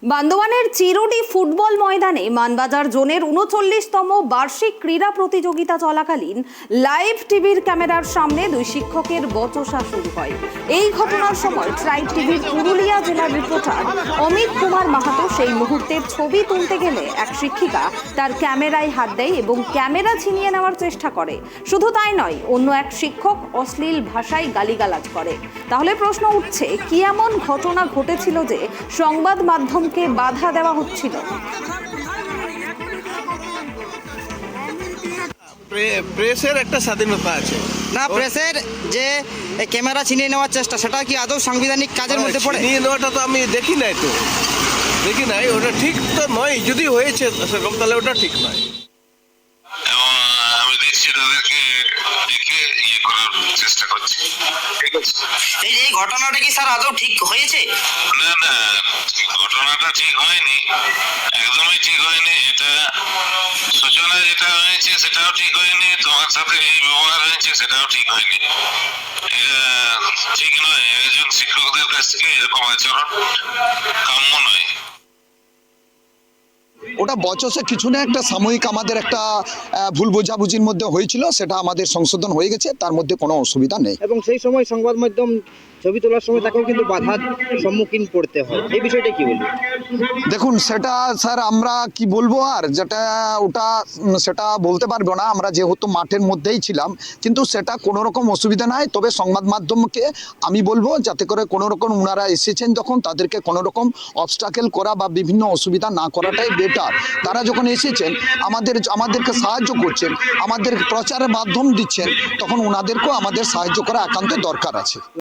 বান্দোয়ানের চিরুডি football ময়দানে মানবাজার জোনের ৩৯তম বার্ষিক ক্রীড়া প্রতিযোগিতা চলাকালীন লাইভ টিভির ক্যামেরার সামনে দুই শিক্ষকের বচসা শুরু হয়। এই ঘটনার সময় ট্রাইব টিভির পুরুলিয়া জেলার রিপোর্টার অমিত কুমার মাহাতো সেই মুহূর্তের ছবি তুলতে গেলে এক শিক্ষিকা তার ক্যামেরায় হাত দেয় এবং ক্যামেরা ছিনিয়ে নেওয়ার চেষ্টা করে। শুধু তাই নয়, অন্য এক শিক্ষক অশ্লীল ভাষায় গালিগালাজ করে। তাহলে প্রশ্ন উঠছে, কি এমন ঘটনা ঘটেছিল যে সংবাদ মাধ্যমকে বাধা দেওয়া হচ্ছিল? প্রেসের একটা স্বাধীনতা আছে না, প্রেসের যে ক্যামেরা ছিনিয়ে নেওয়ার চেষ্টা, সেটা কি আদৌ সাংবিধানিক কাজের মধ্যে পড়ে? ছিনিয়ে নেওয়াটা তো আমি দেখি নাই, ওটা ঠিক তো নয়। যদি হয়েছে সেরকম, তাহলে ওটা ঠিক নয়। এবং আমি দেখছি তাদেরকে দেখে ইয়ে করার চেষ্টা করছি। ঠিক আছে, এই ঘটনাটা কি স্যার আদৌ ঠিক হয়েছে? না না, ঘটনাটা ঠিক হয়নি, একদমই ঠিক হয়নি। এটা সূচনা যেটা হয়েছে সেটাও ঠিক হয়নি, তোমার সাথে এই ব্যবহার হয়েছে সেটাও ঠিক হয়নি। এটা ঠিক নয়, একজন শিক্ষকদের কাছ থেকে এরকম আচরণ কাম্য নয়। ওটা বচসে কিছু না, একটা সাময়িক আমাদের একটা ভুল বোঝাবুঝির মধ্যে হয়েছিল, সেটা আমাদের সংশোধন হয়ে গেছে, তার মধ্যে কোনো অসুবিধা নেই। এবং সেই সময় সংবাদ মাধ্যম ছবি তোলার সময় তাকেও কিন্তু বাধার সম্মুখীন পড়তে হয়, এই বিষয়টা কি বলবো? দেখুন, সেটা স্যার আমরা কি বলবো, আর সেটা বলতে পারবো না, আমরা যেহেতু মাঠের মধ্যেই ছিলাম। কিন্তু সেটা কোনো রকম অসুবিধা নাই। তবে সংবাদ মাধ্যমকে আমি বলবো, যাতে করে কোনো রকম ওনারা এসেছেন যখন, তাদেরকে কোনো রকম অবস্টাকেল করা বা বিভিন্ন অসুবিধা না করাটাই বেটার। তারা যখন এসেছেন আমাদেরকে সাহায্য করছেন, আমাদের প্রচারের মাধ্যম দিচ্ছেন, তখন ওনাদেরকেও আমাদের সাহায্য করা একান্ত দরকার আছে।